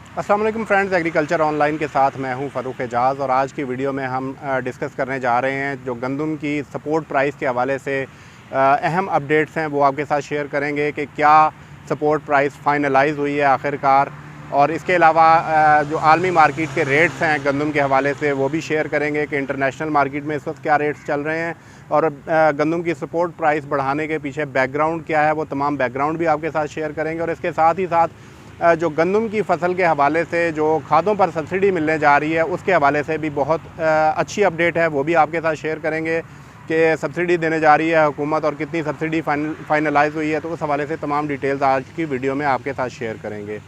अस्सलाम वालेकुम friends, agriculture online के साथ मैं हूं फ़ारूक एजाज़। और आज की वीडियो में हम डिस्कस करने जा रहे हैं जो गंदम की सपोर्ट प्राइस के हवाले से अहम अपडेट्स हैं वो आपके साथ शेयर करेंगे कि क्या सपोर्ट प्राइस फ़ाइनलाइज़ हुई है आखिरकार। और इसके अलावा जो आलमी मार्केट के रेट्स हैं गंदम के हवाले से वो भी शेयर करेंगे कि इंटरनेशनल मार्केट में इस वक्त क्या रेट्स चल रहे हैं और गंदम की सपोर्ट प्राइस बढ़ाने के पीछे बैकग्राउंड क्या है, वो तमाम बैकग्राउंड भी आपके साथ शेयर करेंगे। और इसके साथ ही साथ जो गंदम की फसल के हवाले से जो खादों पर सब्सिडी मिलने जा रही है उसके हवाले से भी बहुत अच्छी अपडेट है, वो भी आपके साथ शेयर करेंगे कि सब्सिडी देने जा रही है हुकूमत और कितनी सब्सिडी फाइनलाइज़ हुई है। तो उस हवाले से तमाम डिटेल्स आज की वीडियो में आपके साथ शेयर करेंगे।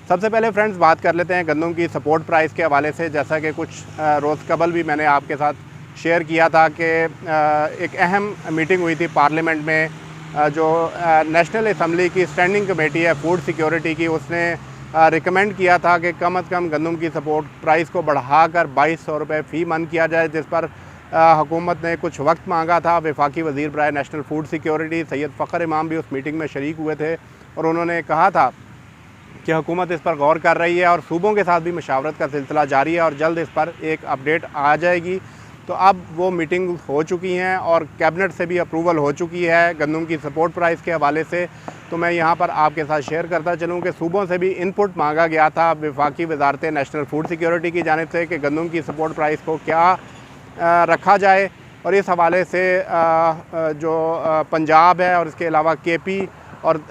सबसे पहले फ्रेंड्स बात कर लेते हैं गंदम की सपोर्ट प्राइस के हवाले से। जैसा कि कुछ रोज़ कबल भी मैंने आपके साथ शेयर किया था कि एक अहम मीटिंग हुई थी पार्लियामेंट में, जो नेशनल असम्बली की स्टैंडिंग कमेटी है फूड सिक्योरिटी की, उसने रिकमेंड किया था कि कम अज़ कम गंदम की सपोर्ट प्राइस को बढ़ाकर 2200 रुपये फ़ी मन किया जाए, जिस पर हुकूमत ने कुछ वक्त मांगा था। वफाकी वज़ीर बराए national food security Syed Fakhar Imam भी उस मीटिंग में शरीक हुए थे और उन्होंने कहा था कि हुकूमत इस पर गौर कर रही है और सूबों के साथ भी मशावरत का सिलसिला जारी है और जल्द इस पर एक अपडेट आ जाएगी। तो अब वो मीटिंग हो चुकी हैं और कैबिनेट से भी अप्रूवल हो चुकी है गंदम की सपोर्ट प्राइस के हवाले से। तो मैं यहाँ पर आपके साथ शेयर करता चलूँ कि सूबों से भी इनपुट मांगा गया था वफाकी वजारत नेशनल फूड सिक्योरिटी की जानिब से कि गंदम की सपोर्ट प्राइस को क्या रखा जाए। और इस हवाले से जो पंजाब है और इसके अलावा KP और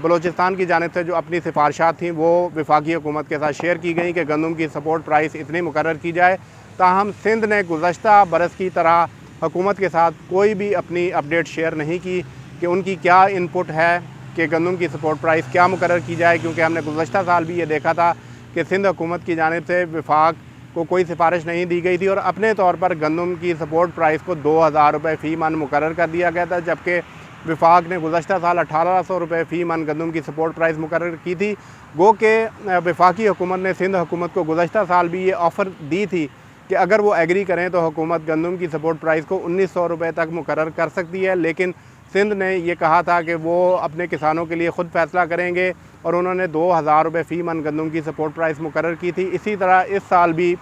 बलूचिस्तान की जानिब से जो अपनी सिफारिशात थी वो वफाकी हुकूमत के साथ शेयर की गई कि गंदम की सपोर्ट प्राइस इतनी मुकर्रर की जाए। ताहम सिंध ने गुज़श्ता बरस की तरह हुकूमत के साथ कोई भी अपनी अपडेट शेयर नहीं की कि उनकी क्या इनपुट है कि गंदम की सपोर्ट प्राइस क्या मुकर्रर की जाए, क्योंकि हमने गुज़श्ता साल भी ये देखा था कि सिंध हुकूमत की जानिब से वफाक को कोई सिफारिश नहीं दी गई थी और अपने तौर पर गंदम की सपोर्ट प्राइस को 2000 रुपये फ़ी मन मुकर्रर कर दिया गया था, जबकि वफाक ने गुज़श्ता साल 1800 रुपये फ़ी मन गंदम की सपोर्ट प्राइस मुकर्रर की थी। गो के वफाकी हुकूमत ने सिंध हुकूमत को गुज़श्ता साल भी ये ऑफ़र दी थी कि अगर वो एग्री करें तो हुकूमत गंदम की सपोर्ट प्राइस को 1900 रुपये तक मुकर्रर कर सकती है, लेकिन सिंध ने ये कहा था कि वो अपने किसानों के लिए ख़ुद फ़ैसला करेंगे और उन्होंने 2000 रुपये फ़ी मन गंदम की सपोर्ट प्राइस मुकर्रर की थी। इसी तरह इस साल भी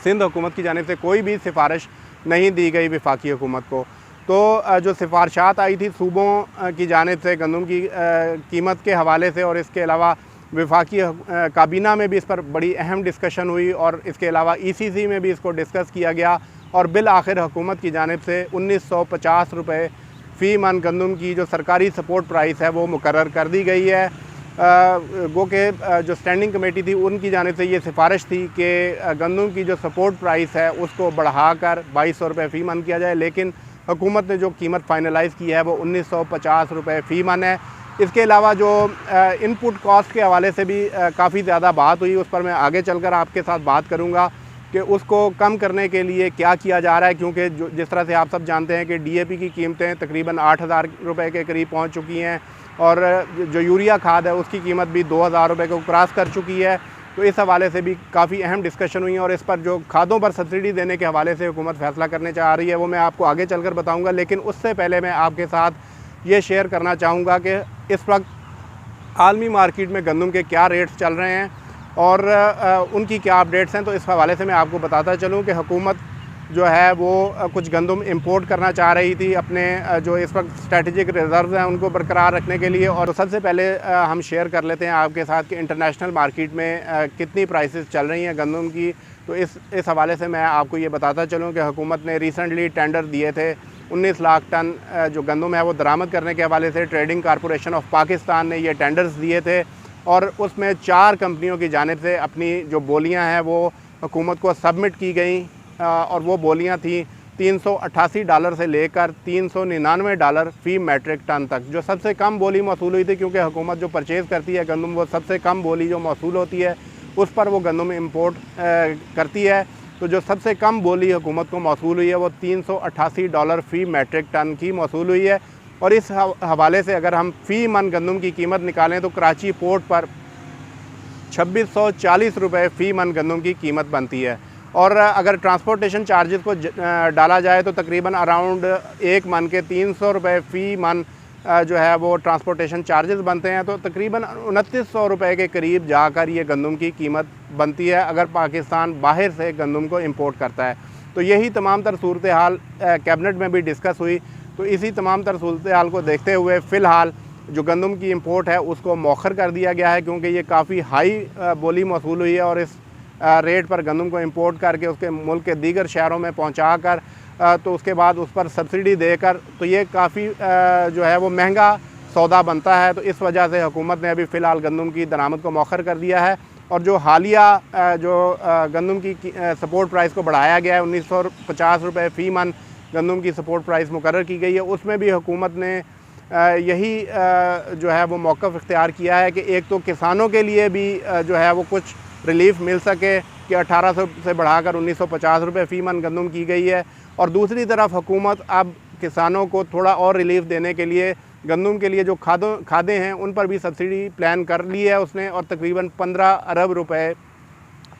सिंध हुकूमत की जानिब से कोई भी सिफारिश नहीं दी गई वफाकी हुकूमत को। तो जो सिफारिशात आई थी सूबों की जानिब से गंदम की कीमत के हवाले से और इसके अलावा वफाकी काबीना में भी इस पर बड़ी अहम डिस्कशन हुई और इसके अलावा ECC में भी इसको डिस्कस किया गया और बिल आखिर हुकूमत की जानिब से 1950 रुपये फ़ी मन गंदम की जो सरकारी सपोर्ट प्राइस है वो मुकर्रर कर दी गई है। गो के जो स्टैंडिंग कमेटी थी उनकी जानिब से ये सिफारिश थी कि गंदम की जो सपोर्ट प्राइस है उसको बढ़ाकर 2200 रुपये फ़ी मन किया जाए, लेकिन हुकूमत ने जो कीमत फ़ाइनलाइज़ की है वो 1950 रुपये फ़ी मन है। इसके अलावा जो इनपुट कॉस्ट के हवाले से भी काफ़ी ज़्यादा बात हुई, उस पर मैं आगे चलकर आपके साथ बात करूँगा कि उसको कम करने के लिए क्या किया जा रहा है, क्योंकि जो जिस तरह से आप सब जानते हैं कि DAP की कीमतें तकरीबन 8000 रुपये के करीब पहुँच चुकी हैं और जो यूरिया खाद है उसकी कीमत भी 2000 रुपये को क्रॉस कर चुकी है। तो इस हवाले से भी काफ़ी अहम डिस्कशन हुई और इस पर जो खादों पर सब्सिडी देने के हवाले से हुकूमत फ़ैसला करने चाह रही है वो मैं आपको आगे चलकर बताऊँगा। लेकिन उससे पहले मैं आपके साथ ये शेयर करना चाहूँगा कि इस वक्त आलमी मार्केट में गंदम के क्या रेट्स चल रहे हैं और उनकी क्या अपडेट्स हैं। तो इस हवाले से मैं आपको बताता चलूँ कि हुकूमत जो है वो कुछ गंदम इंपोर्ट करना चाह रही थी अपने जो इस वक्त स्ट्रेटजिक रिज़र्व हैं उनको बरकरार रखने के लिए। और सबसे पहले हम शेयर कर लेते हैं आपके साथ कि इंटरनेशनल मार्केट में कितनी प्राइसेस चल रही हैं गंदम की। तो इस हवाले से मैं आपको ये बताता चलूँ कि हुकूमत ने रिसेंटली टेंडर दिए थे 19 लाख टन जो गंदम है वो दरामद करने के हवाले से ट्रेडिंग कॉरपोरेशन ऑफ पाकिस्तान ने ये टेंडर्स दिए थे और उसमें 4 कंपनियों की जानिब से अपनी जो बोलियां हैं वो हुकूमत को सबमिट की गई और वो बोलियां थी $388 से लेकर $399 फ़ी मैट्रिक टन तक। जो सबसे कम बोली मौसूल हुई थी, क्योंकि हुकूमत जो परचेज़ करती है गंदम वो सबसे कम बोली जो मौसूल होती है उस पर वो गंदम इंपोर्ट करती है। तो जो सबसे कम बोली हुकूमत को मौसूल हुई है वो $388 फ़ी मैट्रिक टन की मौसूल हुई है। और इस हवाले से अगर हम फ़ी मन गंदम की कीमत निकालें तो कराची पोर्ट पर 2640 रुपये फ़ी मन गंदम की कीमत बनती है और अगर ट्रांसपोर्टेशन चार्जेस को डाला जाए तो तकरीबन अराउंड एक मन के 300 रुपये फ़ी मन जो है वो ट्रांसपोर्टेशन चार्जेस बनते हैं, तो तकरीबन 2900 रुपये के करीब जाकर ये गंदम की कीमत बनती है अगर पाकिस्तान बाहर से गंदम को इंपोर्ट करता है। तो यही तमाम तर सूरत हाल कैबिनेट में भी डिस्कस हुई। तो इसी तमाम तर सूरत हाल को देखते हुए फ़िलहाल जो गंदम की इंपोर्ट है उसको मौखर कर दिया गया है, क्योंकि ये काफ़ी हाई बोली मौसूल हुई है और इस रेट पर गंदम को इंपोर्ट करके उसके मुल्क के दीगर शहरों में पहुँचा कर तो उसके बाद उस पर सब्सिडी देकर तो ये काफ़ी जो है वो महंगा सौदा बनता है। तो इस वजह से हुकूमत ने अभी फ़िलहाल गंदम की दरामद को मौखर कर दिया है और जो हालिया जो गंदम की सपोर्ट प्राइस को बढ़ाया गया है 1950 रुपये फ़ी मन गंदम की सपोर्ट प्राइस मुकर्रर की गई है, उसमें भी हुकूमत ने यही जो है वो मौक़िफ़ इख्तियार किया है कि एक तो किसानों के लिए भी जो है वो कुछ रिलीफ़ मिल सके कि 1800 से बढ़ाकर 1950 रुपये फ़ी मन गंदम की गई है, और दूसरी तरफ हुकूमत अब किसानों को थोड़ा और रिलीफ़ देने के लिए गंदम के लिए जो खादें हैं उन पर भी सब्सिडी प्लान कर ली है उसने, और तकरीबन 15 अरब रुपए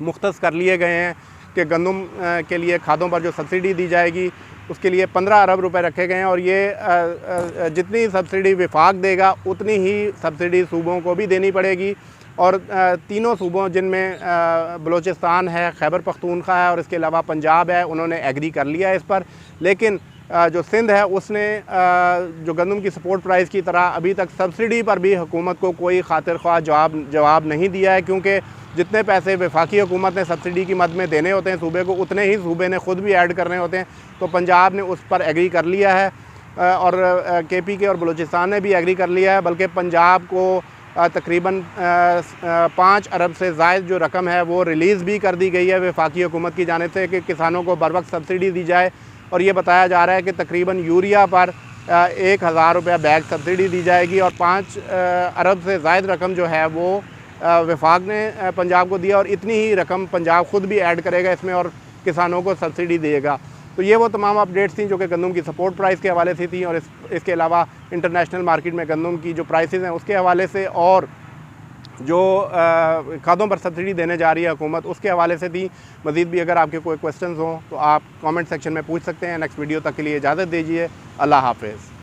मुख्तस कर लिए गए हैं कि गंदम के लिए खादों पर जो सब्सिडी दी जाएगी उसके लिए 15 अरब रुपए रखे गए हैं, और ये जितनी सब्सिडी विफाक देगा उतनी ही सब्सिडी सूबों को भी देनी पड़ेगी। और तीनों सूबों जिनमें बलूचिस्तान है, खैबर पख्तूनख्वा है और इसके अलावा पंजाब है, उन्होंने एग्री कर लिया है इस पर, लेकिन जो सिंध है उसने जो गंदम की सपोर्ट प्राइस की तरह अभी तक सब्सिडी पर भी हुकूमत को कोई खातिर ख्वाह जवाब नहीं दिया है, क्योंकि जितने पैसे वफाकी हुकूमत ने सब्सिडी की मद में देने होते हैं सूबे को, उतने ही सूबे ने ख़ुद भी ऐड करने होते हैं। तो पंजाब ने उस पर एग्री कर लिया है और KPK और बलूचिस्तान ने भी एग्री कर लिया है, बल्कि पंजाब को तकरीबन 5 अरब से ज़ायद जो रकम है वो रिलीज़ भी कर दी गई है वफाकी हुकूमत की जानिब से कि किसानों को बर वक्त सब्सिडी दी जाए। और ये बताया जा रहा है कि तकरीबन यूरिया पर 1000 रुपया बैग सब्सिडी दी जाएगी, और 5 अरब से ज़ायद रकम जो है वो वफाक ने पंजाब को दिया, और इतनी ही रकम पंजाब ख़ुद भी ऐड करेगा इसमें और किसानों को सब्सिडी देगा। तो ये वो तमाम अपडेट्स थी जो कि गंदम की सपोर्ट प्राइस के हवाले से थी, और इसके अलावा इंटरनेशनल मार्केट में गंदम की जो प्राइसेस हैं उसके हवाले से, और जो खादों पर सब्सिडी देने जा रही है हुकूमत उसके हवाले से थी। मज़ीद भी अगर आपके कोई क्वेश्चंस हों तो आप कमेंट सेक्शन में पूछ सकते हैं। नेक्स्ट वीडियो तक के लिए इजाज़त दीजिए। अल्लाह हाफ़िज़।